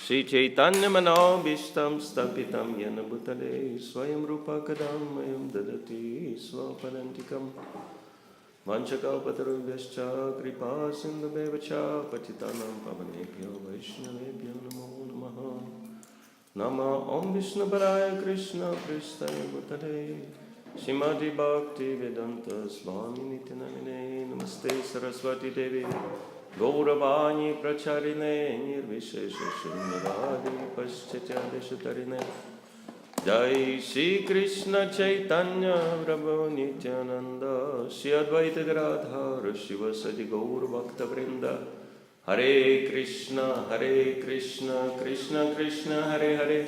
Shri Chaitanya Manobishtam Stapitam Yena Bhutale Swayam Rupa Kadam Mayam Dadati Swapadantikam Vanchakalpatarubhyascha Kripa Sindhubevacha Patitanam Pavanebhyo Vaishnavebhyo Namo Namaha Nama Om Vishnu Paraya Krishna Pristaya Bhutale Shrimati Bhakti Vedanta Swami Nityanamine Namaste Saraswati Devi Gauravani Pracharine Nirvishesha Shunyavadi Paschatya Jai Shri Krishna Chaitanya Prabhu Nityananda Shri Advaita Gadadhara Shivasadi Gaur Bhakta Vrinda Hare Krishna Krishna Krishna Hare Hare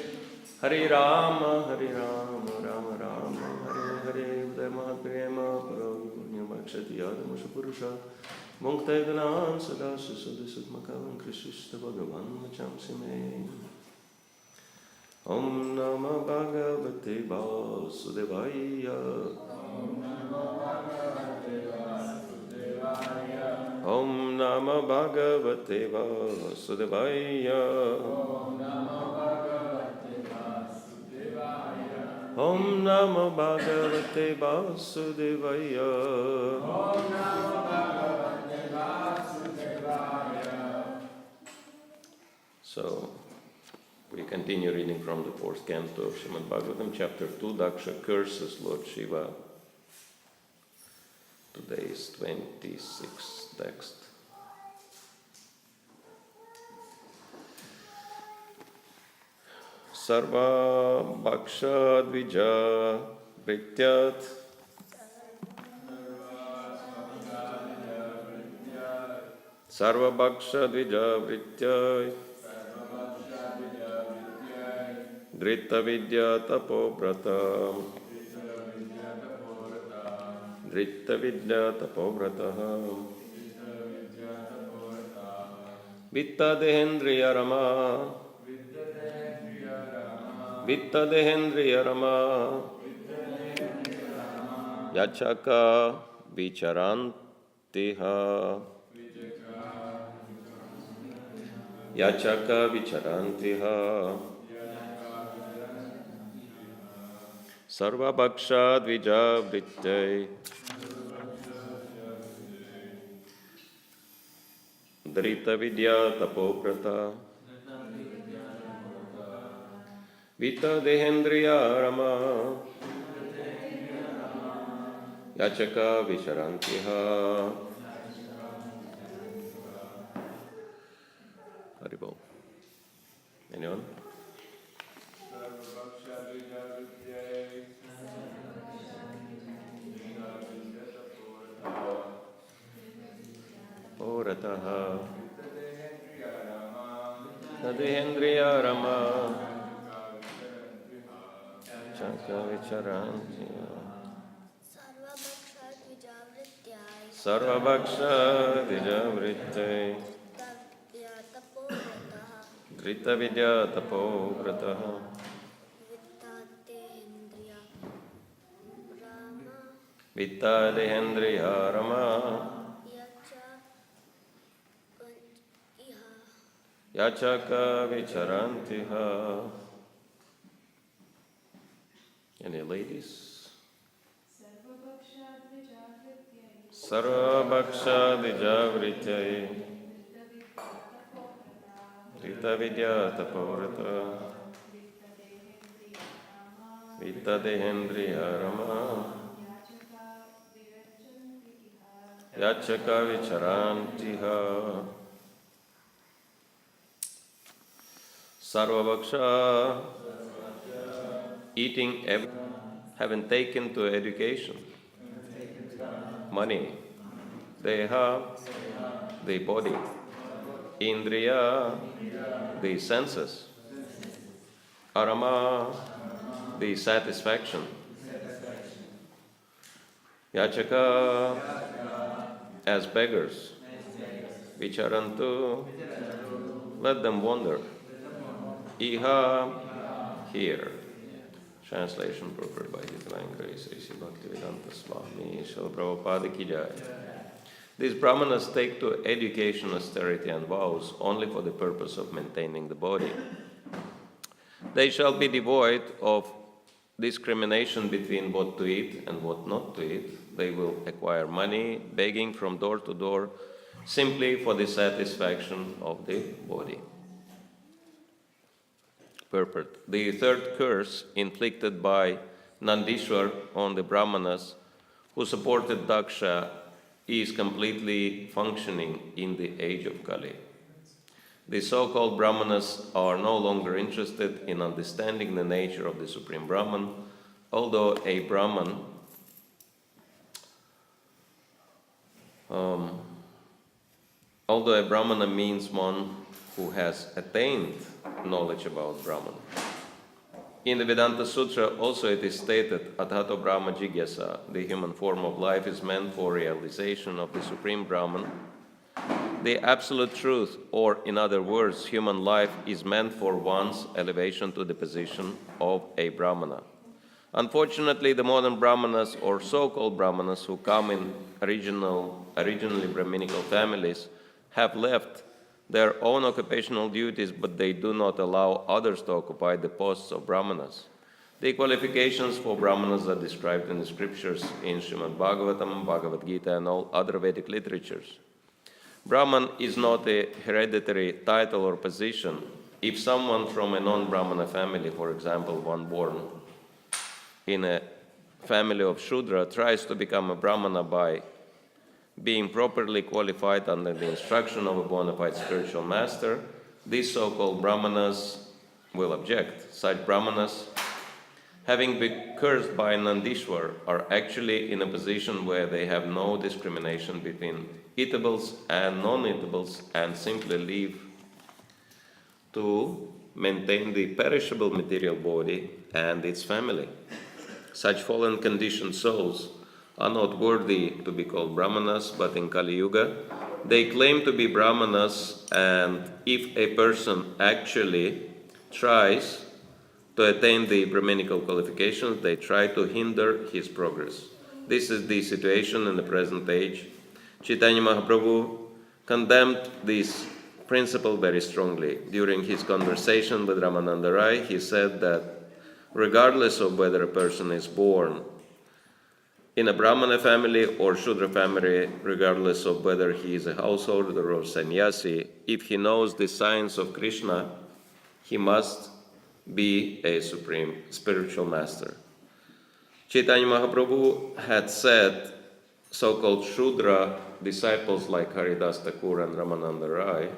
Hare Rama Rama Rama Hare Hare Udaya Prema Paragunya Makshati Yadamusha Purusha Mukta Ganan Sadasya Sadasatmakavan Krishista Bhagavan Vachamsime Om Namah Bhagavate Vasudevaya Om Namah Bhagavate Vasudevaya Om Namah Bhagavate Vasudevaya So, we continue reading from the fourth canto of Srimad Bhagavatam, chapter 2, Daksha curses Lord Shiva. Today's 26th text. Sarva Bhaksha Dvija Vrityat Sarva Bhaksha Dvija Vrityat Drita Vidya Tapovrata Drita Vidya Tapovrata Vitta Dehendriya Rama Vitta Dehendriya Rama Yachaka Vicharantiha Yachaka Vicharantiha Sarva Bhaksha Dvija Vrityai Drita Vidya Tapovrata Vita Dehendriya Rama Yachaka Vicharantiha Haribol. Anyone? Orataha Tadehendriya Rama Chaka Vicharantiya Sarva Bhaksha Dvijavritte Drita Vidya Tapovrataha Vitta Dehendriya Rama Yachaka Vicharantiha. Any ladies? Sarva Bhaksha Dvijavrityai Drita Vidya Tapovrata Vitta Dehendriya Rama Yachaka Vicharantiha Sarva Bhaksha eating haven't taken to education, money, deha, the body, indriya, the senses, arama, the satisfaction, yachaka, as beggars, vicharantu, let them wander, iha, here. Translation prepared by His Divine Grace, Sri Bhakti Rasayana Swami, Srila Prabhupada ki jai. These brahmanas take to education, austerity, and vows only for the purpose of maintaining the body. They shall be devoid of discrimination between what to eat and what not to eat. They will acquire money, begging from door to door, simply for the satisfaction of the body. Purport. The third curse inflicted by Nandishwar on the brahmanas who supported Daksha is completely functioning in the age of Kali. The so-called brahmanas are no longer interested in understanding the nature of the Supreme Brahman, although a Brahman Brahmana means one who has attained knowledge about Brahman. In the Vedanta Sutra also it is stated, Adhato Brahma Jigyasa, the human form of life is meant for realization of the Supreme Brahman. The absolute truth, or in other words, human life is meant for one's elevation to the position of a Brahmana. Unfortunately, the modern Brahmanas or so-called Brahmanas who come in originally Brahminical families have left their own occupational duties, but they do not allow others to occupy the posts of Brahmanas. The qualifications for Brahmanas are described in the scriptures in Srimad Bhagavatam, Bhagavad Gita, and all other Vedic literatures. Brahman is not a hereditary title or position. If someone from a non-Brahmana family, for example, one born in a family of Shudra, tries to become a Brahmana by being properly qualified under the instruction of a bona fide spiritual master, these so-called Brahmanas will object. Such Brahmanas, having been cursed by Nandishwar, are actually in a position where they have no discrimination between eatables and non-eatables and simply live to maintain the perishable material body and its family. Such fallen conditioned souls are not worthy to be called Brahmanas, but in Kali Yuga, they claim to be Brahmanas, and if a person actually tries to attain the Brahminical qualifications, they try to hinder his progress. This is the situation in the present age. Chaitanya Mahaprabhu condemned this principle very strongly. During his conversation with Ramananda Rai, he said that regardless of whether a person is born in a Brahmana family or Shudra family, regardless of whether he is a householder or sannyasi, if he knows the science of Krishna, he must be a supreme spiritual master. Chaitanya Mahaprabhu had said so-called Shudra disciples like Haridas Thakur and Ramananda Rai,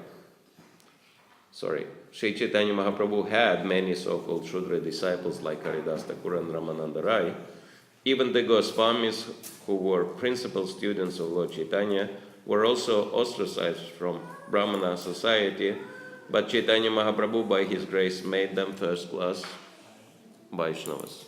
Sri Chaitanya Mahaprabhu had many so-called Shudra disciples like Haridas Thakur and Ramananda Rai. Even the Goswamis, who were principal students of Lord Chaitanya, were also ostracized from Brahmana society, but Chaitanya Mahaprabhu, by his grace, made them first-class Vaishnavas.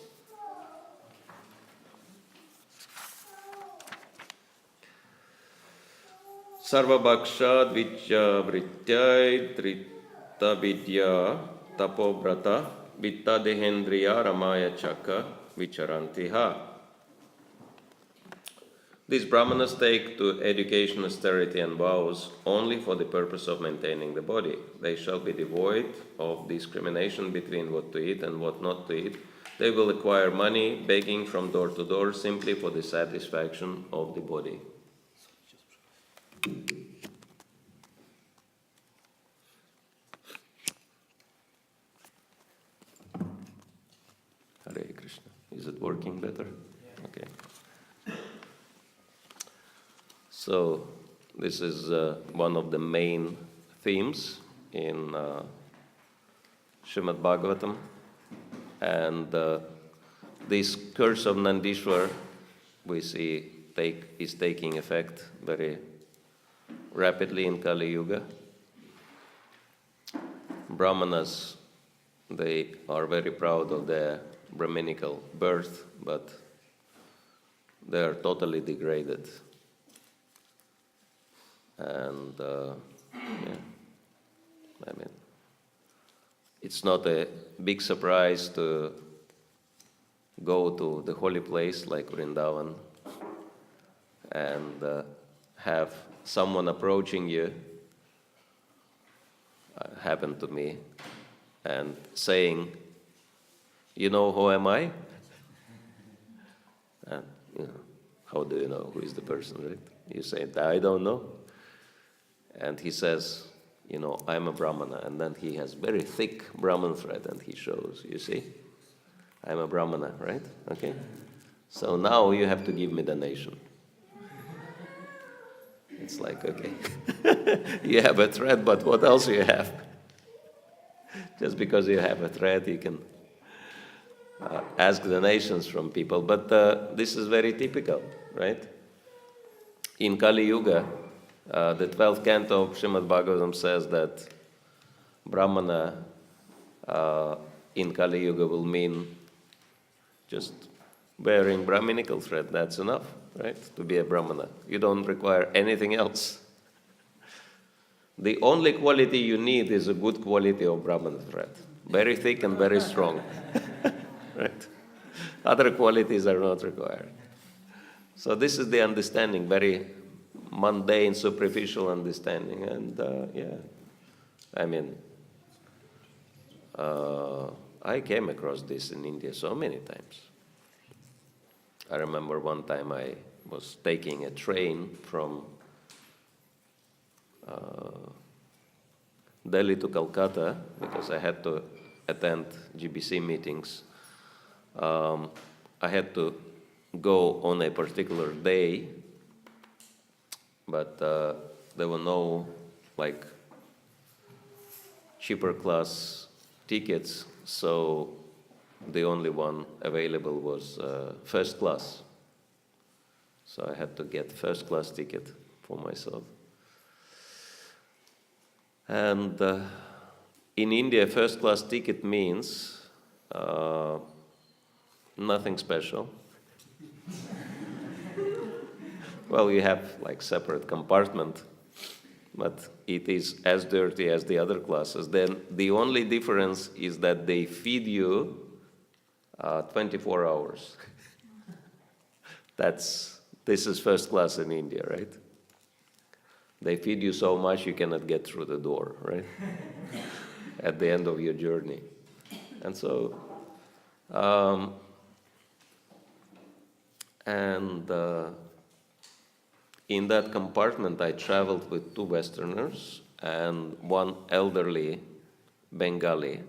Sarvabhaksha dvijya vrityai trita vidya tapobrata vitta dehendriya ramaya chaka vicharantiha. These Brahmanas take to education, austerity, and vows only for the purpose of maintaining the body. They shall be devoid of discrimination between what to eat and what not to eat. They will acquire money, begging from door to door, simply for the satisfaction of the body. Hare Krishna. Is it working better? Yeah. Okay. So, this is one of the main themes in Srimad Bhagavatam. And this curse of Nandishwar, we see, is taking effect very rapidly in Kali Yuga. Brahmanas, they are very proud of their Brahminical birth, but they are totally degraded. And it's not a big surprise to go to the holy place like Vrindavan and have someone approaching you, happened to me, and saying, "You know who am I?" And, how do you know who is the person, right? You say, "I don't know." And he says, "I'm a Brahmana." And then he has very thick Brahman thread and he shows, you see, "I'm a Brahmana," right? Okay. So now you have to give me donation. It's like, okay, you have a thread, but what else you have? Just because you have a thread, you can ask donations from people. But this is very typical, right? In Kali Yuga, the 12th canto of Srimad Bhagavatam says that Brahmana in Kali Yuga will mean just wearing Brahminical thread. That's enough, right, to be a Brahmana. You don't require anything else. The only quality you need is a good quality of Brahman thread. Very thick and very strong. Right? Other qualities are not required. So this is the understanding, very mundane, superficial understanding. And I came across this in India so many times. I remember one time I was taking a train from Delhi to Calcutta because I had to attend GBC meetings. I had to go on a particular day, but there were no cheaper class tickets, so the only one available was first class. So I had to get first class ticket for myself. And in India, first class ticket means nothing special. Well, you have separate compartment, but it is as dirty as the other classes. Then the only difference is that they feed you 24 hours. This is first class in India, right? They feed you so much you cannot get through the door, right? At the end of your journey. And so, in that compartment, I traveled with two Westerners and one elderly Bengali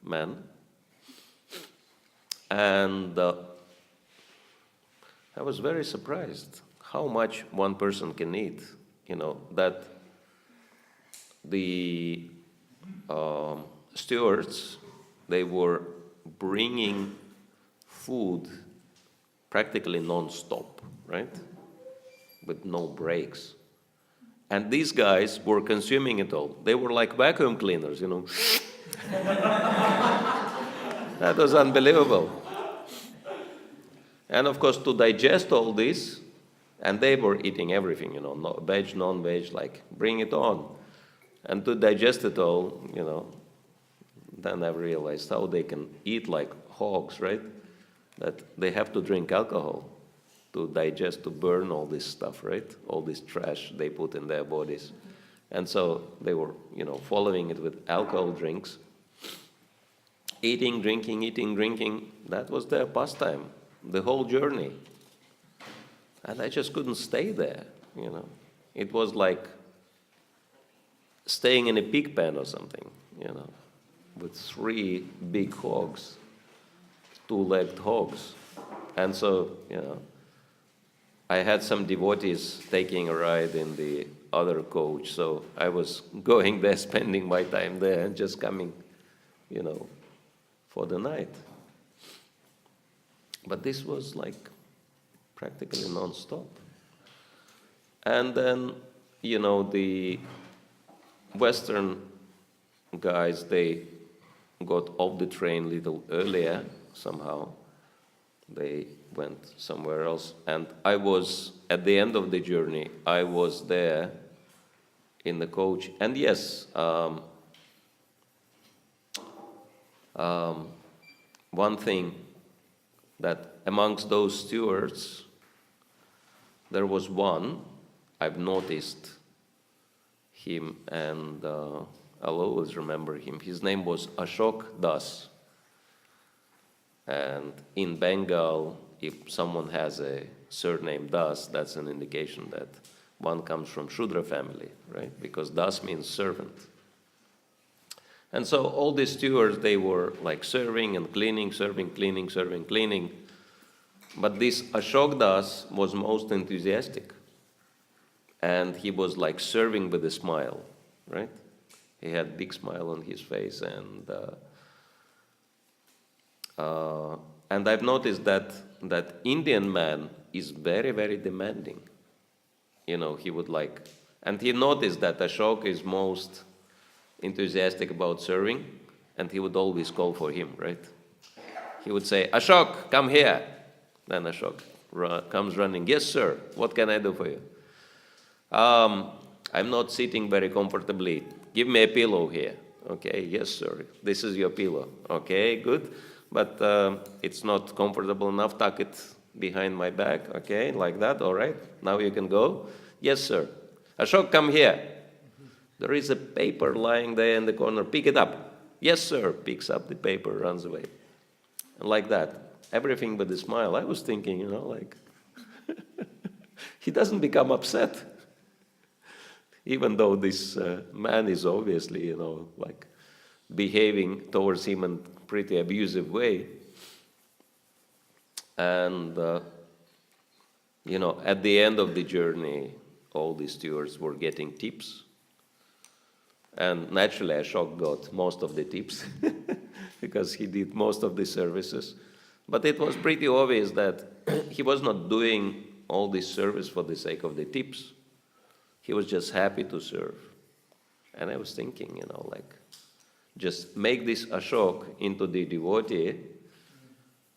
man. And I was very surprised how much one person can eat. That the stewards, they were bringing food practically non-stop, right? With no breaks. And these guys were consuming it all. They were like vacuum cleaners, That was unbelievable. And of course, to digest all this, and they were eating everything, veg, non-veg, bring it on. And to digest it all, then I realized how they can eat like hogs, right? That they have to drink alcohol to digest, to burn all this stuff, right? All this trash they put in their bodies. And so they were, following it with alcohol drinks. Eating, drinking, that was their pastime, the whole journey. And I just couldn't stay there, It was like staying in a pig pen or something, with three big hogs, two-legged hogs. And so, I had some devotees taking a ride in the other coach, so I was going there, spending my time there, and just coming, for the night. But this was practically non-stop. And then, the Western guys, they got off the train a little earlier somehow. They went somewhere else. And I was, at the end of the journey, I was there in the coach. And yes, one thing that amongst those stewards, there was one I've noticed him, and I'll always remember him. His name was Ashok Das. And in Bengal, if someone has a surname Das, that's an indication that one comes from Shudra family, right? Because Das means servant. And so all these stewards, they were like serving and cleaning, serving, cleaning, serving, cleaning. But this Ashok Das was most enthusiastic. And he was like serving with a smile, right? He had a big smile on his face. And I've noticed that Indian man is very, very demanding. You know, he would like, and he noticed that Ashok is most enthusiastic about serving, and he would always call for him, right? He would say, Ashok, come here. Then Ashok comes running. Yes, sir. What can I do for you? I'm not sitting very comfortably. Give me a pillow here. Okay, yes, sir. This is your pillow. Okay, good. But it's not comfortable enough. Tuck it behind my back. Okay, like that. All right. Now you can go. Yes, sir. Ashok, come here. There is a paper lying there in the corner. Pick it up. Yes, sir. Picks up the paper, runs away. And like that. Everything but a smile. I was thinking, you know, like, he doesn't become upset. Even though this man is obviously, you know, like behaving towards him in a pretty abusive way. And, you know, at the end of the journey, all the stewards were getting tips. And naturally, Ashok got most of the tips because he did most of the services. But it was pretty obvious that he was not doing all this service for the sake of the tips. He was just happy to serve. And I was thinking, you know, like, just make this Ashok into the devotee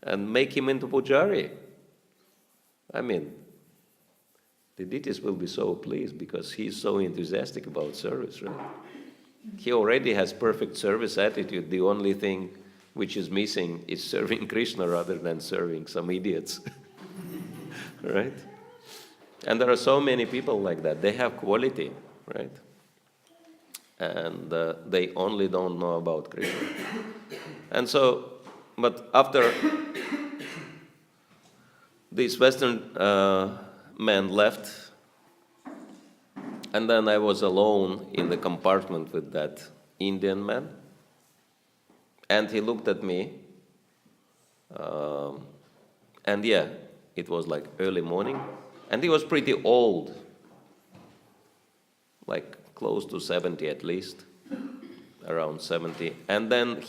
and make him into pujari. I mean, the deities will be so pleased because he's so enthusiastic about service, right? He already has perfect service attitude. The only thing which is missing is serving Krishna rather than serving some idiots, right? And there are so many people like that. They have quality, right? And they only don't know about Krishna. And so, but after this Western man left, and then I was alone in the compartment with that Indian man, and he looked at me, and yeah, it was like early morning, and he was pretty old, like close to 70 at least, around 70. And then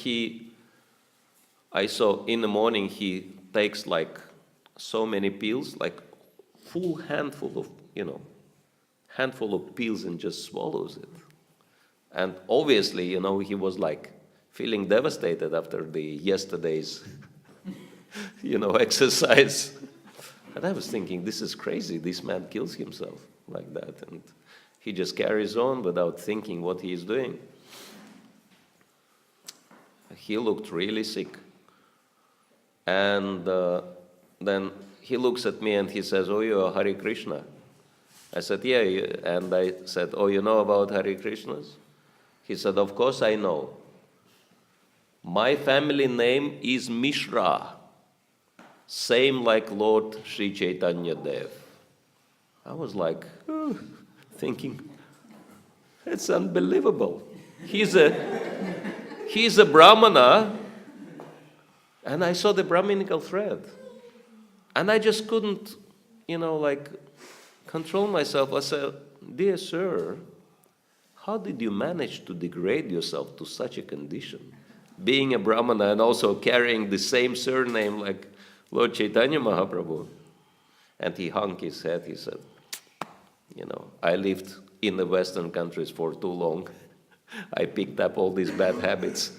I saw in the morning he takes like so many pills, like full handful of, you know, handful of pills and just swallows it. And obviously, you know, he was like feeling devastated after the yesterday's, you know, exercise. And I was thinking, this is crazy. This man kills himself like that. And he just carries on without thinking what he is doing. He looked really sick. And then he looks at me and he says, oh, you're Hare Krishna. I said, yeah. And I said, oh, you know about Hare Krishnas? He said, of course I know. My family name is Mishra, same like Lord Sri Chaitanya Dev. I was like, thinking, it's unbelievable. He's a Brahmana, and I saw the Brahminical thread. And I just couldn't, you know, like, control myself. I said, dear sir, how did you manage to degrade yourself to such a condition? Being a Brahmana and also carrying the same surname like Lord Chaitanya Mahaprabhu. And he hung his head, he said, you know, I lived in the Western countries for too long. I picked up all these bad habits.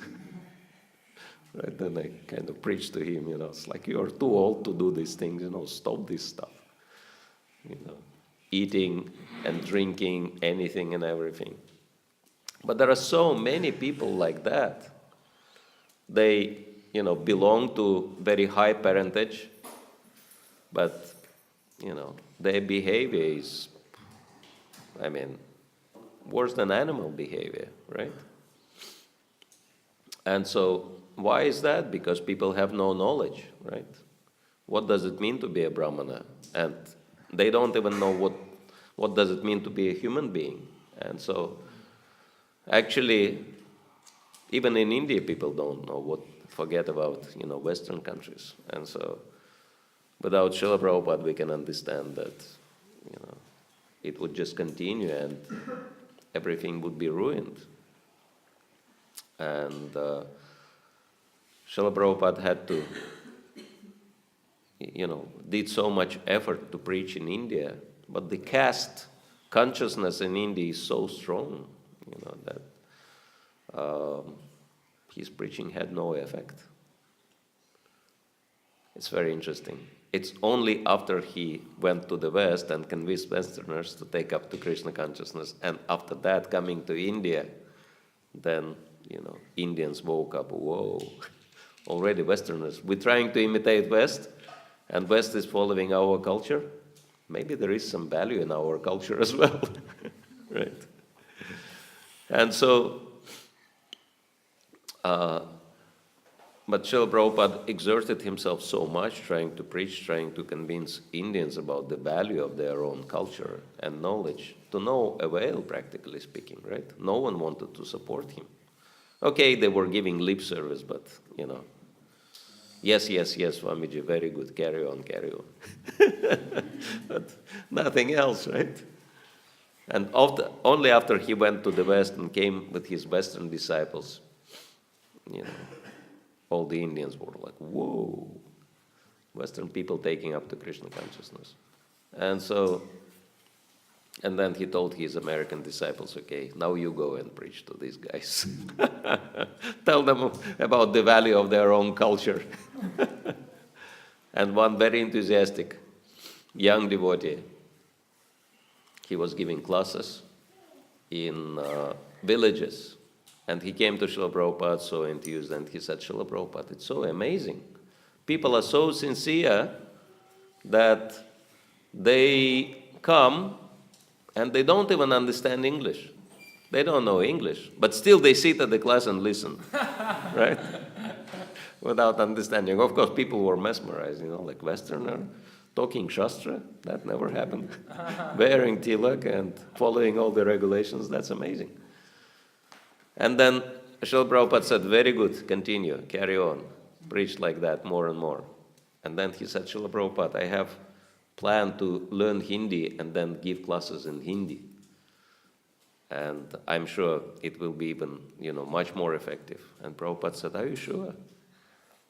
Right, then I kind of preached to him, you know, it's like, you're too old to do these things, you know, stop this stuff. You know, eating and drinking anything and everything. But there are so many people like that. They, you know, belong to very high parentage, but, you know, their behavior is I mean, worse than animal behavior, right? And so, why is that? Because people have no knowledge, right? What does it mean to be a Brahmana? And they don't even know what does it mean to be a human being. And so, actually, even in India, people don't know what, forget about, Western countries. And so, without Srila Prabhupada, we can understand that, it would just continue and everything would be ruined. And Srila Prabhupada had to, did so much effort to preach in India, but the caste consciousness in India is so strong, that his preaching had no effect. It's very interesting. It's only after he went to the West and convinced Westerners to take up to Krishna consciousness, and after that coming to India, then, Indians woke up, whoa, already Westerners. We're trying to imitate West, and West is following our culture. Maybe there is some value in our culture as well, right? And so, but Srila Prabhupada exerted himself so much trying to preach, trying to convince Indians about the value of their own culture and knowledge, to no avail, practically speaking, right? No one wanted to support him. Okay, they were giving lip service, but, yes, Swamiji, very good, carry on. But nothing else, right? And only after he went to the West and came with his Western disciples, all the Indians were like, whoa, Western people taking up to Krishna consciousness. And then he told his American disciples, okay, now you go and preach to these guys. Tell them about the value of their own culture. And one very enthusiastic young devotee, he was giving classes in villages. And he came to Srila Prabhupada so enthused, and he said, Srila Prabhupada, it's so amazing. People are so sincere that they come and they don't even understand English. They don't know English, but still they sit at the class and listen, right? Without understanding. Of course, people were mesmerized, like Westerner, talking Shastra, that never happened. Wearing tilak and following all the regulations, that's amazing. And then Srila Prabhupada said, very good, continue, carry on, preach like that more and more. And then he said, Srila Prabhupada, I have planned to learn Hindi and then give classes in Hindi. And I'm sure it will be even, much more effective. And Prabhupada said, are you sure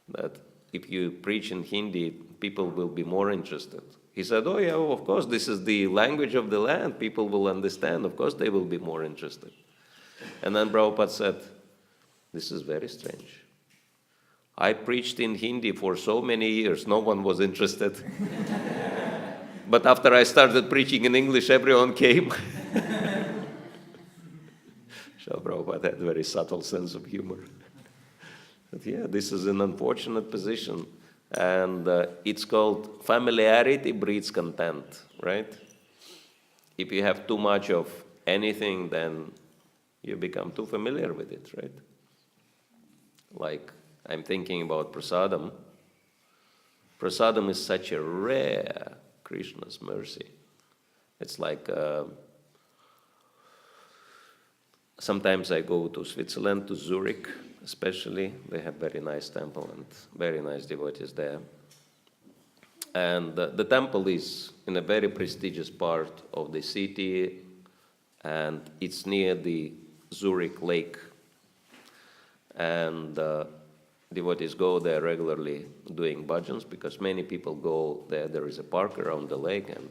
that if you preach in Hindi, people will be more interested? He said, oh yeah, of course, this is the language of the land, people will understand, of course they will be more interested. And then Prabhupada said, this is very strange. I preached in Hindi for so many years, no one was interested. But after I started preaching in English, everyone came. Srila Prabhupada had a very subtle sense of humor. But yeah, this is an unfortunate position. And it's called familiarity breeds contempt, right? If you have too much of anything, then you become too familiar with it, right? Like, I'm thinking about prasadam. Prasadam is such a rare Krishna's mercy. It's like, sometimes I go to Switzerland, to Zurich especially. They have very nice temple and very nice devotees there. And the temple is in a very prestigious part of the city, and it's near the Zurich lake. And devotees go there regularly doing bhajans, because many people go there. There is a park around the lake, and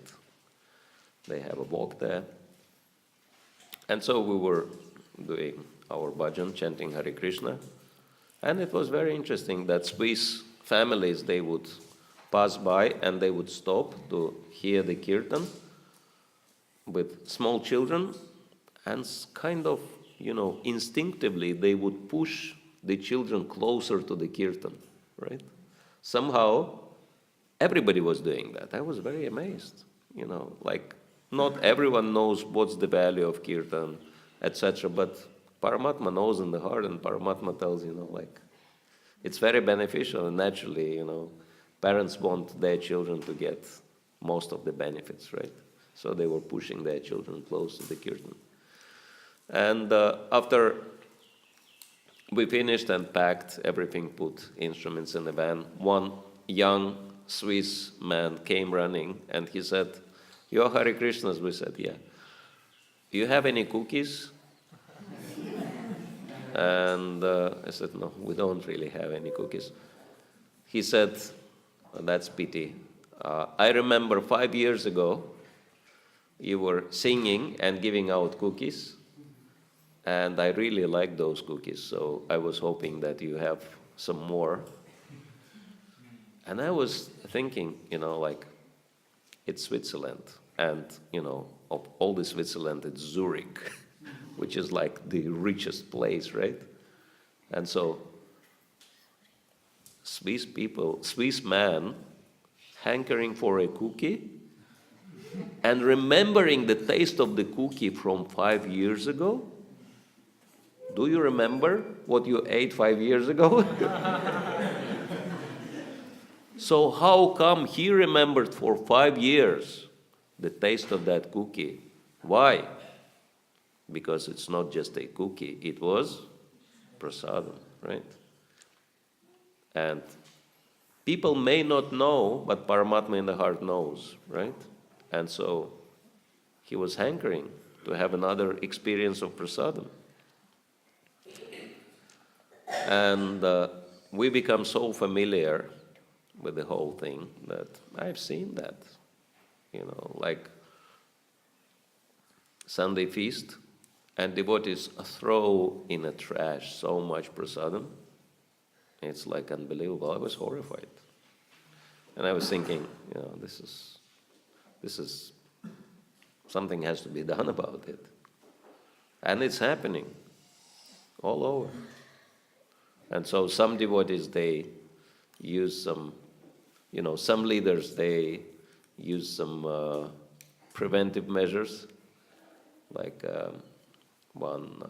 they have a walk there. And so we were doing our bhajan, chanting Hare Krishna. And it was very interesting that Swiss families, they would pass by and they would stop to hear the kirtan with small children, and kind of, instinctively they would push the children closer to the kirtan, right? Somehow, everybody was doing that. I was very amazed, like not everyone knows what's the value of kirtan, etc. But Paramatma knows in the heart, and Paramatma tells, like, it's very beneficial, and naturally, parents want their children to get most of the benefits, right? So they were pushing their children close to the kirtan. And after we finished and packed everything, put instruments in the van, one young Swiss man came running, and he said, "You're Hare Krishnas?" We said, "Yeah." "Do you have any cookies?" And I said, "No, we don't really have any cookies." He said, "That's pity. I remember 5 years ago, you were singing and giving out cookies, and I really like those cookies, so I was hoping that you have some more." And I was thinking, like, it's Switzerland, and, of all the Switzerland, it's Zurich, which is like the richest place, right? And so, Swiss man, hankering for a cookie, and remembering the taste of the cookie from 5 years ago. Do you remember what you ate 5 years ago? So how come he remembered for 5 years the taste of that cookie? Why? Because it's not just a cookie, it was prasadam, right? And people may not know, but Paramatma in the heart knows, right? And so he was hankering to have another experience of prasadam. And we become so familiar with the whole thing that I've seen that, like Sunday feast, and devotees throw in a trash so much prasadam. It's like unbelievable. I was horrified. And I was thinking, this is, something has to be done about it. And it's happening all over. And so some devotees, they use some leaders, they use some preventive measures, like one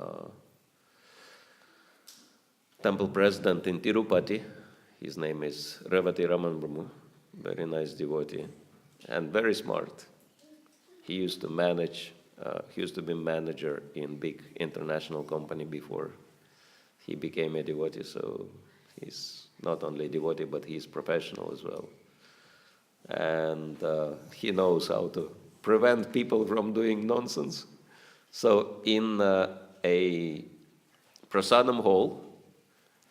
temple president in Tirupati, his name is Revati Raman Brahma, very nice devotee, and very smart. He used to be manager in big international company before he became a devotee, so he's not only a devotee, but he's professional as well. And he knows how to prevent people from doing nonsense. So in a prasadam hall,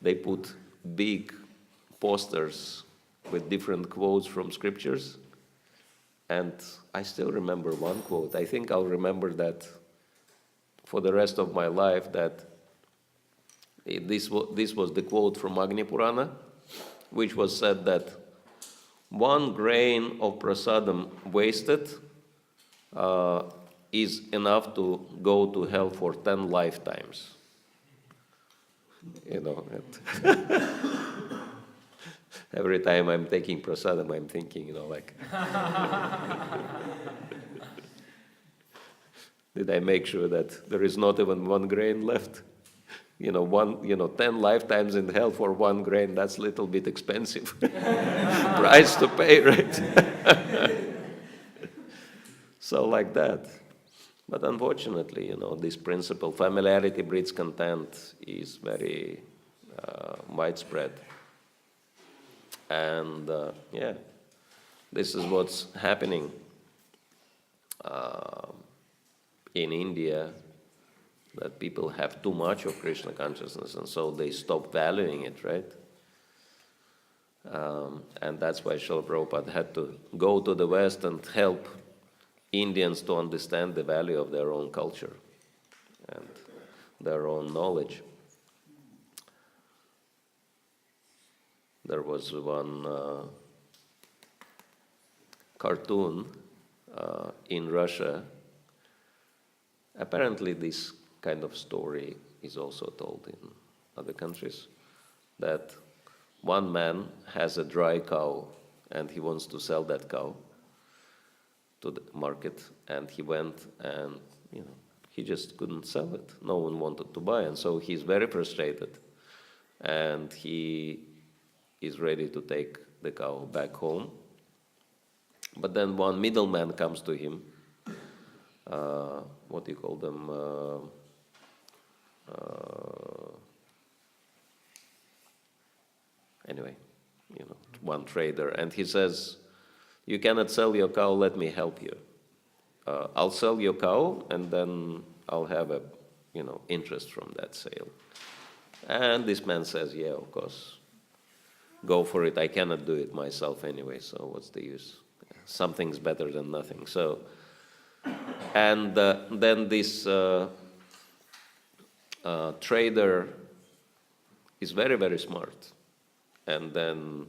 they put big posters with different quotes from scriptures. And I still remember one quote. I think I'll remember that for the rest of my life, that this was the quote from Agni Purana, which was said that 1 grain of prasadam wasted is enough to go to hell for 10 lifetimes. Every time I'm taking prasadam, I'm thinking, like, did I make sure that there is not even 1 grain left? 10 lifetimes in hell for 1 grain, that's a little bit expensive. Price to pay, right? So like that. But unfortunately, this principle, familiarity breeds contempt, is very widespread. And this is what's happening in India, that people have too much of Krishna consciousness, and so they stop valuing it, right? And that's why Srila Prabhupada had to go to the West and help Indians to understand the value of their own culture and their own knowledge. There was one cartoon in Russia. Apparently this kind of story is also told in other countries, that one man has a dry cow and he wants to sell that cow to the market, and he went and, he just couldn't sell it. No one wanted to buy, and so he's very frustrated. And he is ready to take the cow back home. But then one middleman comes to him. What do you call them? Anyway, one trader, and he says, "You cannot sell your cow, let me help you. I'll sell your cow, and then I'll have a, interest from that sale." And this man says, "Yeah, of course, go for it. I cannot do it myself anyway, so what's the use? Something's better than nothing." So, and then this trader is very, very smart. And then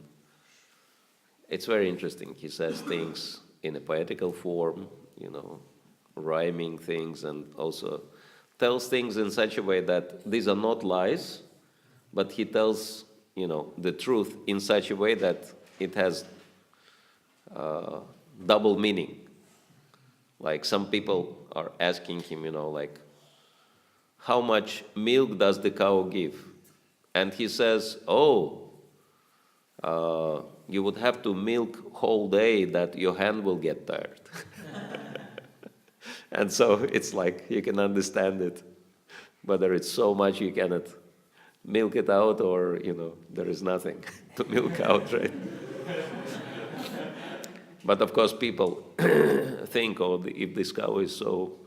it's very interesting. He says things in a poetical form, rhyming things, and also tells things in such a way that these are not lies, but he tells, the truth in such a way that it has double meaning. Like some people are asking him, like, how much milk does the cow give? And he says, you would have to milk whole day that your hand will get tired. And so it's like you can understand it, whether it's so much you cannot milk it out, or, there is nothing to milk out, right? But of course people think, if this cow is so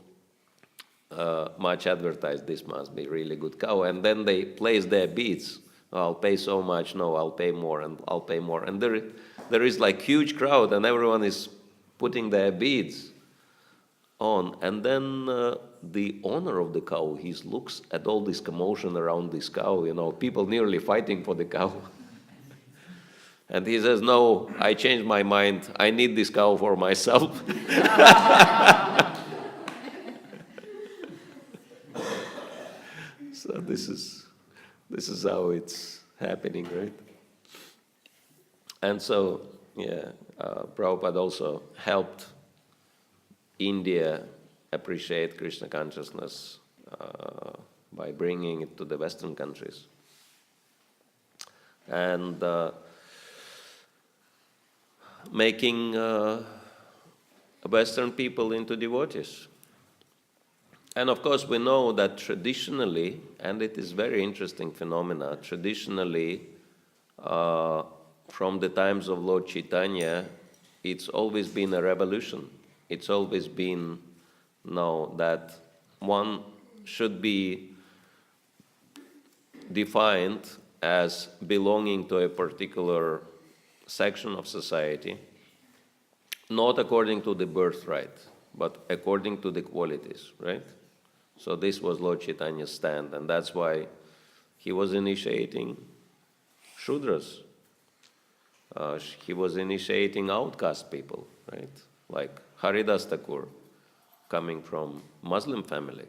much advertised, this must be really good cow. And then they place their bids. I'll pay so much, no, I'll pay more, and I'll pay more. And there is like huge crowd, and everyone is putting their bids on. And then the owner of the cow, he looks at all this commotion around this cow, people nearly fighting for the cow. And he says, "No, I changed my mind. I need this cow for myself." So this is how it's happening, right? And so, Prabhupada also helped India appreciate Krishna consciousness by bringing it to the Western countries. And making Western people into devotees. And of course we know that traditionally, and it is very interesting phenomena, traditionally from the times of Lord Chaitanya, it's always been a revolution. It's always been that one should be defined as belonging to a particular section of society, not according to the birthright, but according to the qualities, right? So this was Lord Chaitanya's stand, and that's why he was initiating Shudras. He was initiating outcast people, right? Like Haridas Thakur, coming from Muslim family,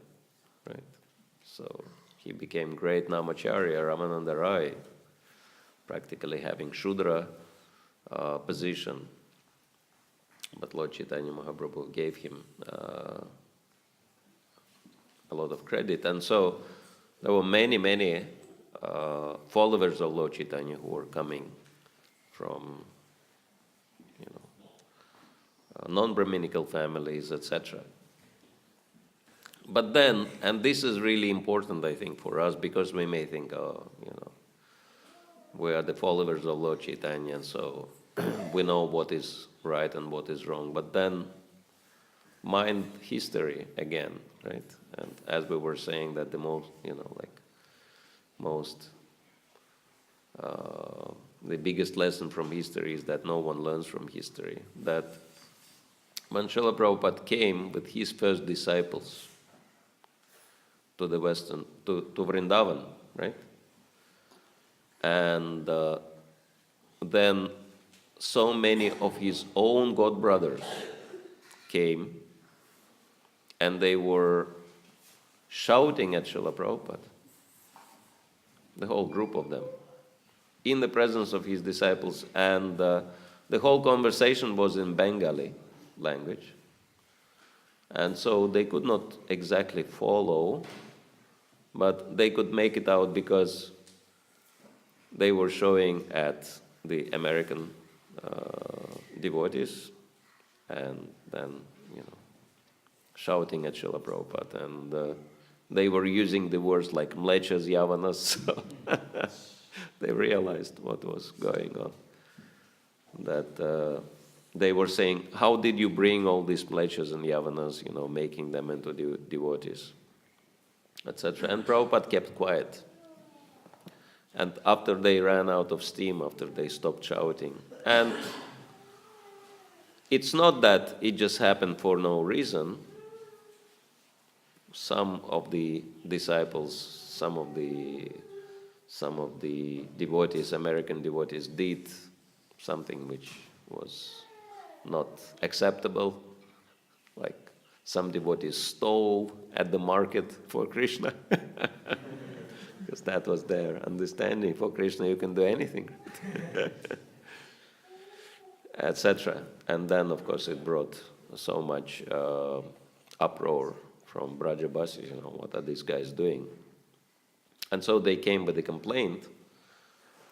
right? So he became great Namacharya, Ramananda Rai, practically having Shudra position. But Lord Chaitanya Mahaprabhu gave him a lot of credit. And so there were many, many followers of Lord Chaitanya who were coming from, non-Brahminical families, etc. But then, and this is really important, I think, for us, because we may think, we are the followers of Lord Chaitanya, and so we know what is right and what is wrong. But then, mind history again, right? And as we were saying, that the the biggest lesson from history is that no one learns from history. That when Srila Prabhupada came with his first disciples to the Western, to Vrindavan, right? And then so many of his own god brothers came, and they were shouting at Srila Prabhupada, the whole group of them, in the presence of his disciples. And the whole conversation was in Bengali language. And so they could not exactly follow, but they could make it out because they were showing at the American devotees and then, shouting at Srila Prabhupada. And they were using the words like mlechas, yavanas, so they realized what was going on. That they were saying, how did you bring all these mlechas and yavanas, making them into devotees, etc. And Prabhupada kept quiet. And after they ran out of steam, after they stopped shouting, and it's not that it just happened for no reason. Some of the disciples, some of the devotees, American devotees, did something which was not acceptable. Like some devotees stole at the market for Krishna. Because that was their understanding. For Krishna you can do anything. Etc. And then, of course, it brought so much uproar from Brajabasis, what are these guys doing? And so they came with a complaint,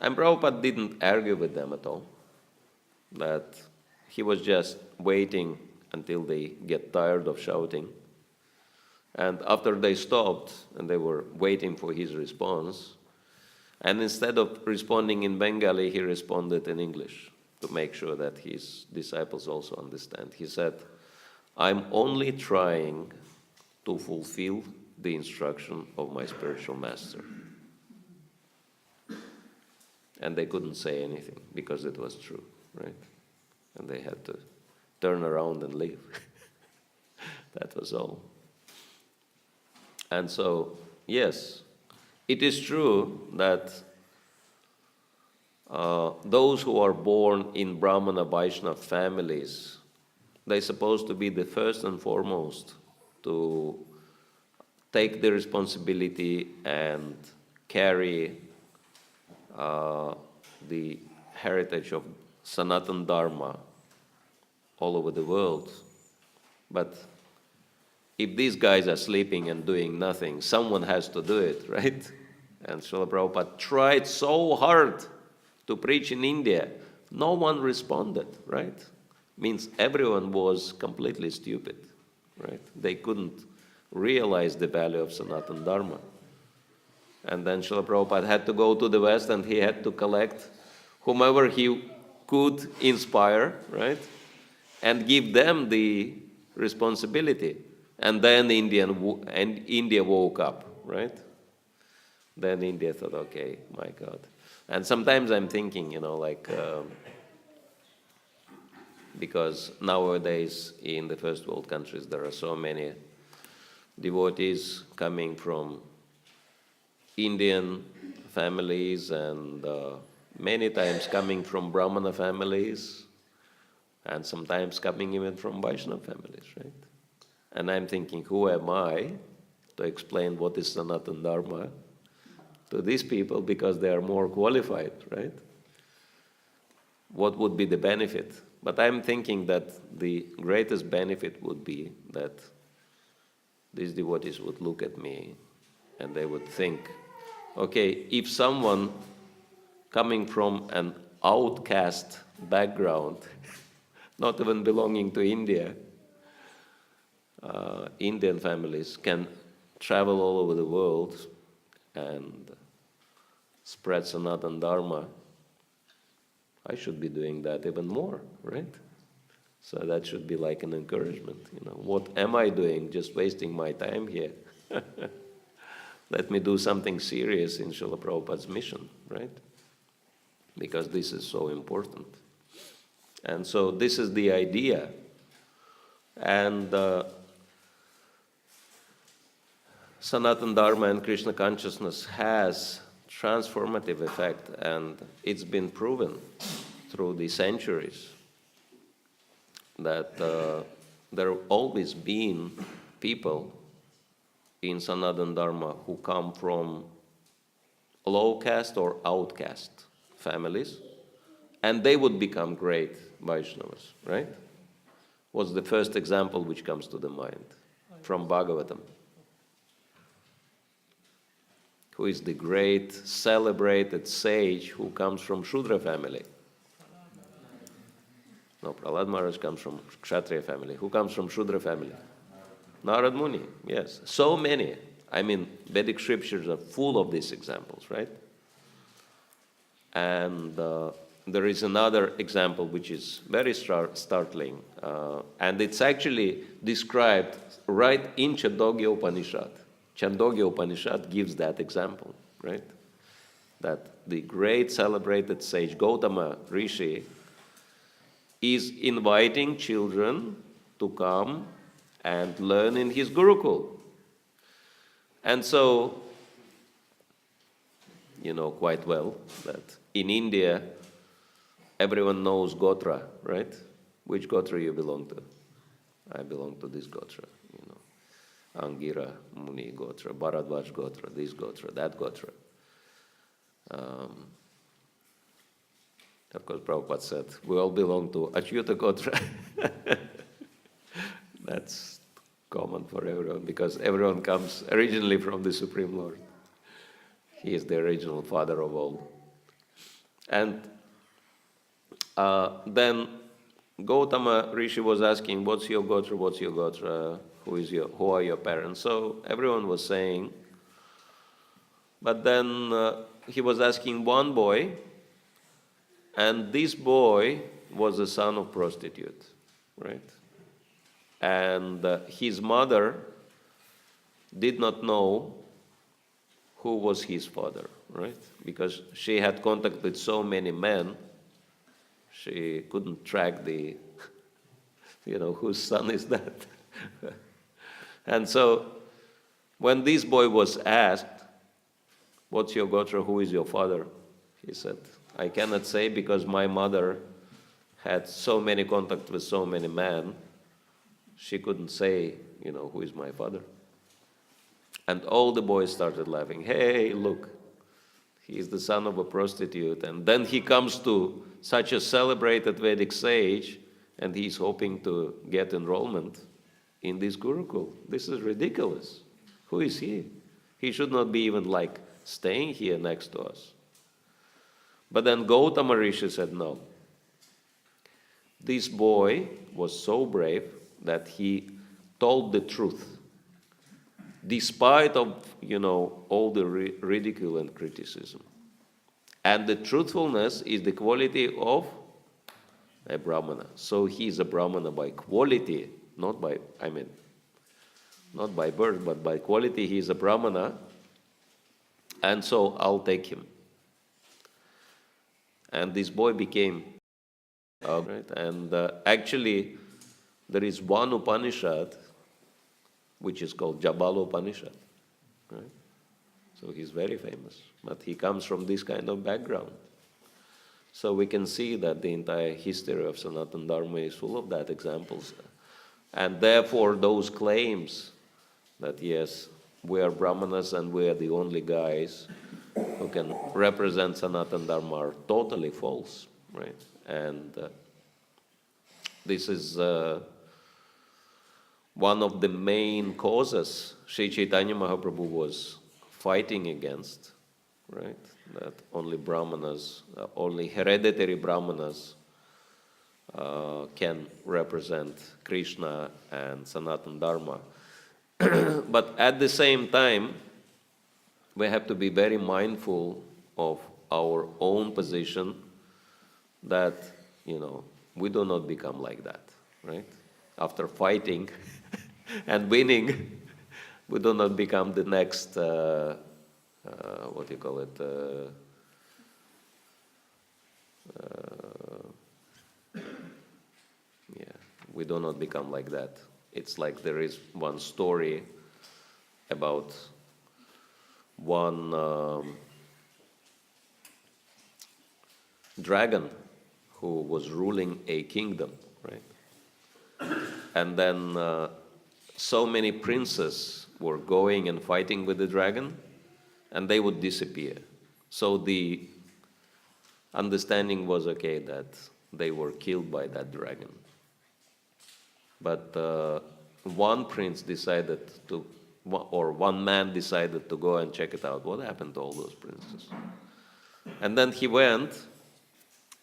and Prabhupada didn't argue with them at all. That he was just waiting until they get tired of shouting. And after they stopped, and they were waiting for his response, and instead of responding in Bengali, he responded in English to make sure that his disciples also understand. He said, I'm only trying to fulfill the instruction of my spiritual master. And they couldn't say anything because it was true, right? And they had to turn around and leave. That was all. And so, yes, it is true that those who are born in Brahmana Vaishnava families, they're supposed to be the first and foremost to take the responsibility and carry the heritage of Sanatana Dharma all over the world. But if these guys are sleeping and doing nothing, someone has to do it, right? And Srila Prabhupada tried so hard to preach in India. No one responded, right? Means everyone was completely stupid, right? They couldn't realize the value of Sanatana Dharma. And then Srila Prabhupada had to go to the West and he had to collect whomever he could inspire, right? And give them the responsibility. And then India woke up, right? Then India thought, okay, my God. And sometimes I'm thinking, because nowadays in the first world countries there are so many devotees coming from Indian families and many times coming from Brahmana families and sometimes coming even from Vaishnava families, right? And I'm thinking, who am I to explain what is Sanatana Dharma to these people because they are more qualified, right? What would be the benefit? But I'm thinking that the greatest benefit would be that these devotees would look at me and they would think, okay, if someone coming from an outcast background, not even belonging to India, Indian families can travel all over the world and spread Sanatana Dharma, I should be doing that even more, right? So that should be like an encouragement. What am I doing? Just wasting my time here. Let me do something serious in Srila Prabhupada's mission, right? Because this is so important. And so this is the idea. And Sanatana Dharma and Krishna consciousness has transformative effect, and it's been proven through the centuries that there have always been people in Sanatana Dharma who come from low caste or outcast families, and they would become great Vaishnavas, right? What's the first example which comes to the mind? From Bhagavatam. Who is the great, celebrated sage who comes from Shudra family? No, Prahlad Maharaj comes from Kshatriya family. Who comes from Shudra family? Narad Muni, yes. So many. I mean, Vedic scriptures are full of these examples, right? And there is another example which is very startling, and it's actually described right in Chandogya Upanishad. Chandogya Upanishad gives that example, right? That the great celebrated sage Gautama Rishi is inviting children to come and learn in his Gurukul. And so, you know quite well that in India, everyone knows Gotra, right? Which Gotra you belong to? I belong to this Gotra, you know. Angira, Muni Gotra, Bharadvaj Gotra, this Gotra, that Gotra. Of course, Prabhupada said, we all belong to Achyuta Gotra. That's common for everyone because everyone comes originally from the Supreme Lord. He is the original father of all. And then Gautama Rishi was asking, what's your Gotra, what's your Gotra, who are your parents? So everyone was saying, but then he was asking one boy, and this boy was the son of prostitute, right? And his mother did not know who was his father, right? Because she had contact with so many men, she couldn't track the, whose son is that? And so when this boy was asked, what's your Gotra, who is your father? He said, I cannot say because my mother had so many contacts with so many men, she couldn't say, who is my father. And all the boys started laughing. Hey, look, he is the son of a prostitute. And then he comes to such a celebrated Vedic sage, and he's hoping to get enrollment in this Gurukul. This is ridiculous. Who is he? He should not be even staying here next to us. But then Gautama Rishi said, no. This boy was so brave that he told the truth, despite of, all the ridicule and criticism. And the truthfulness is the quality of a Brahmana. So he is a Brahmana by quality, not by birth, but by quality he is a Brahmana, and so I'll take him. And this boy became, right? And actually, there is one Upanishad which is called Jabala Upanishad, right? So he's very famous, but he comes from this kind of background. So we can see that the entire history of Sanatana Dharma is full of that examples. And therefore those claims that yes, we are Brahmanas and we are the only guys who can represent Sanatana Dharma are totally false, right? And this is one of the main causes Sri Chaitanya Mahaprabhu was fighting against, right? That only Brahmanas, only hereditary Brahmanas can represent Krishna and Sanatana Dharma. But at the same time, we have to be very mindful of our own position that, we do not become like that, right? After fighting and winning, we do not become the next, we do not become like that. It's like there is one story about one dragon who was ruling a kingdom, right? And then so many princes were going and fighting with the dragon, and they would disappear. So the understanding was okay that they were killed by that dragon. But one man decided to go and check it out. What happened to all those princes? And then he went,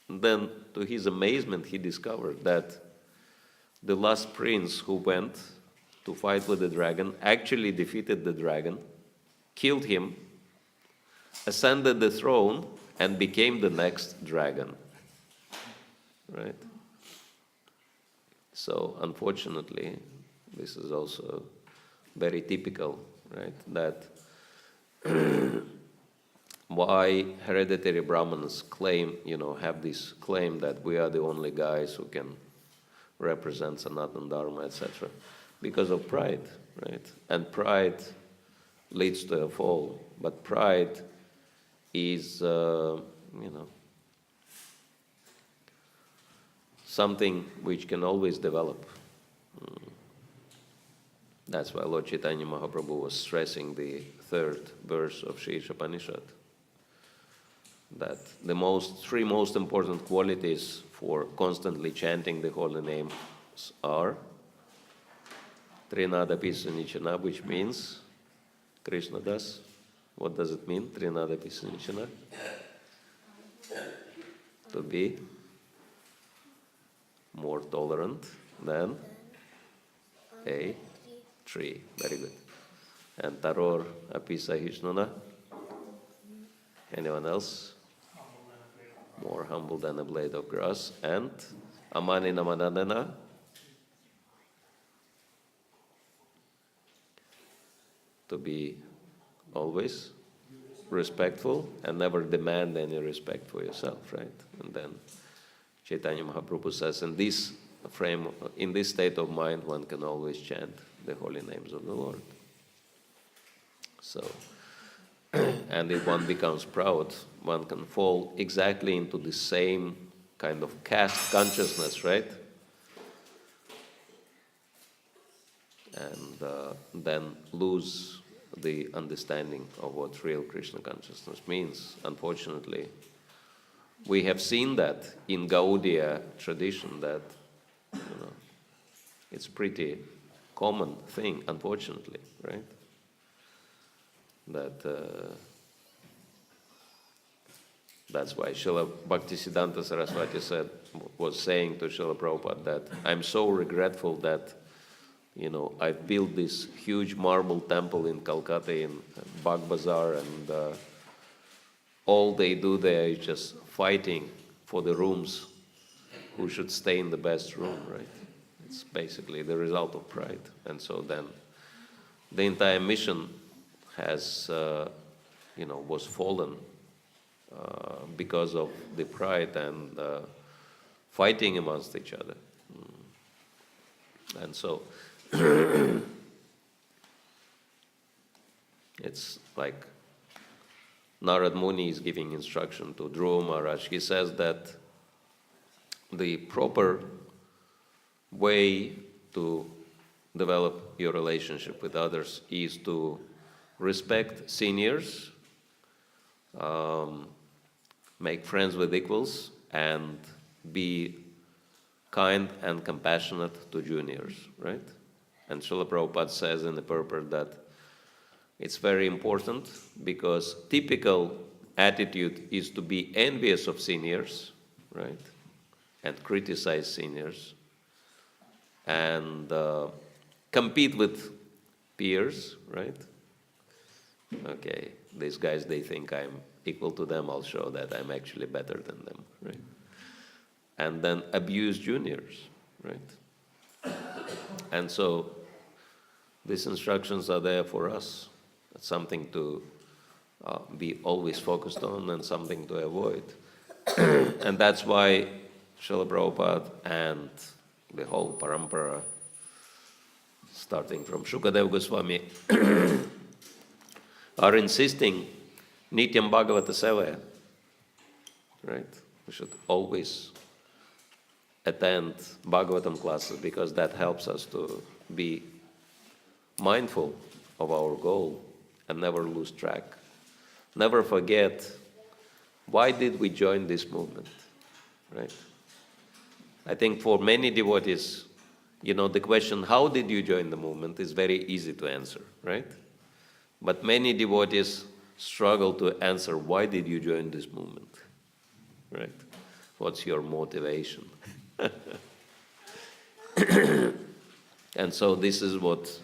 and then to his amazement, he discovered that the last prince who went to fight with the dragon actually defeated the dragon, killed him, ascended the throne, and became the next dragon. Right? So, unfortunately, this is also very typical, right? That why hereditary Brahmanas claim, have this claim that we are the only guys who can represent Sanatana Dharma, etc. Because of pride, right? And pride leads to a fall. But pride is, something which can always develop. That's why Lord Chaitanya Mahaprabhu was stressing the third verse of Sri Upanishad, that the three most important qualities for constantly chanting the holy names are Trinada Pisa Nichana, which means, Krishna Das, what does it mean, Trinada Pisa Nichana? To be more tolerant than a tree. Very good. And Taror Apisa Hishnana? Anyone else? More humble than a blade of grass. And Amani Namanadana? To be always respectful and never demand any respect for yourself, right? And then Chaitanya Mahaprabhu says, in this state of mind, one can always chant the holy names of the Lord. So, and if one becomes proud, one can fall exactly into the same kind of caste consciousness, right? And then lose the understanding of what real Krishna consciousness means. Unfortunately, we have seen that in Gaudiya tradition, that it's pretty common thing, unfortunately, right? That's why Srila Bhaktisiddhanta Saraswati was saying to Srila Prabhupada that I'm so regretful that I built this huge marble temple in Calcutta in Bagh Bazaar, and all they do there is just fighting for the rooms, who should stay in the best room, right? It's basically the result of pride. And so then the entire mission has, was fallen because of the pride and fighting amongst each other. And so it's like Narad Muni is giving instruction to Dhruva Maharaj. He says that the proper way to develop your relationship with others is to respect seniors, make friends with equals, and be kind and compassionate to juniors, right? And Srila Prabhupada says in the purport that it's very important because typical attitude is to be envious of seniors, right? And criticize seniors and compete with peers, right? Okay, these guys, they think I'm equal to them, I'll show that I'm actually better than them, right? And then abuse juniors, right? And so these instructions are there for us. It's something to be always focused on and something to avoid. And that's why Srila Prabhupada and the whole parampara, starting from Shukadeva Goswami, are insisting Nityam Bhagavata Sevaya, right? We should always attend Bhagavatam classes because that helps us to be mindful of our goal and never lose track. Never forget, why did we join this movement, right? I think for many devotees, the question, how did you join the movement, is very easy to answer, right? But many devotees struggle to answer, why did you join this movement, right? What's your motivation? And so this is what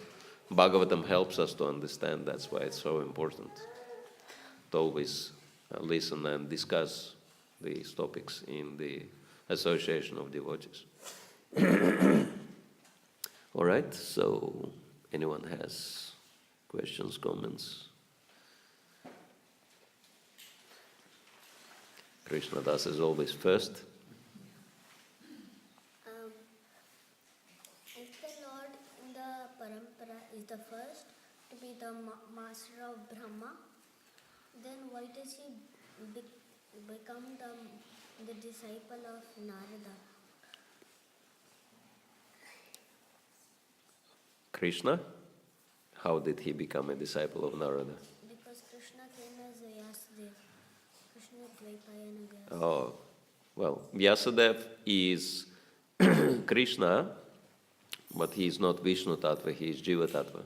Bhagavatam helps us to understand. That's why it's so important to always listen and discuss these topics in the association of devotees. All right, so anyone has questions, comments? Krishna Das is always first. If the Lord in the parampara is the first to be the master of Brahma, then why does he become the disciple of Narada? Krishna? How did he become a disciple of Narada? Because Krishna came as a Vyasadeva. Krishna Dvaipayana Vyasadeva. Oh, well, Vyasadeva is Krishna, but he is not Vishnu Tattva, he is Jiva Tattva.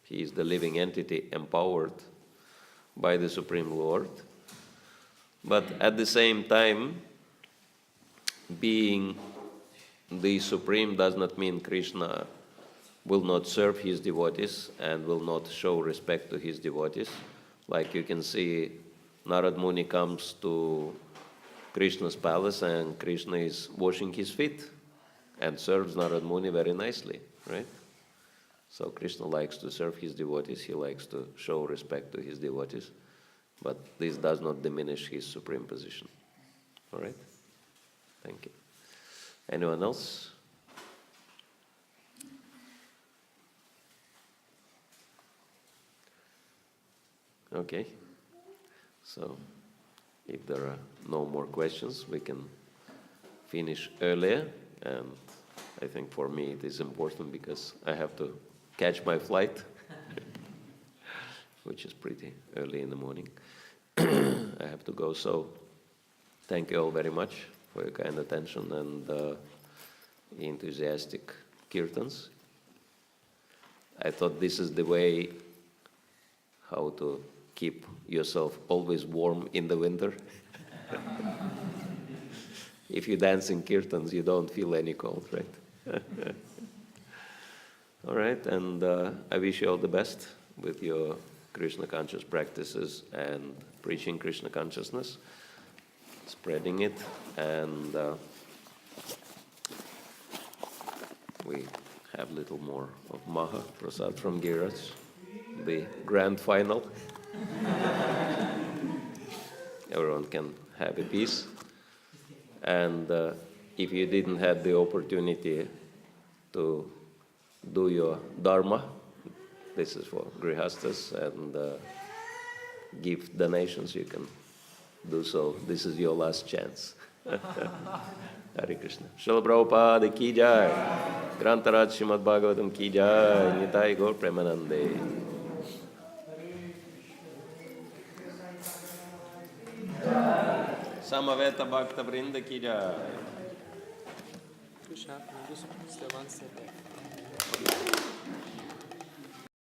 He is the living entity empowered by the Supreme Lord. But at the same time, being the Supreme does not mean Krishna will not serve his devotees and will not show respect to his devotees. Like you can see, Narad Muni comes to Krishna's palace and Krishna is washing his feet and serves Narad Muni very nicely, right? So Krishna likes to serve his devotees, he likes to show respect to his devotees, but this does not diminish his supreme position. All right? Thank you. Anyone else? Okay. So, if there are no more questions, we can finish earlier. And I think for me it is important because I have to catch my flight, which is pretty early in the morning. I have to go. So, thank you all very much for your kind attention and enthusiastic kirtans. I thought this is the way how to keep yourself always warm in the winter. If you dance in kirtans, you don't feel any cold, right? All right, and I wish you all the best with your Krishna conscious practices and preaching Krishna consciousness, spreading it, and we have a little more of Maha Prasad from Giriraj, the grand final. Everyone can have a piece. And if you didn't have the opportunity to do your dharma, this is for grihastas, and give donations, you can do so. This is your last chance. Hare Krishna. Srila Prabhupada ki jai. Grantaraj Srimad Bhagavatam ki jai. Nitai Gaur Premanande. Samaveta Bhakta Vrinda ki jai. Krishna, this is the one step.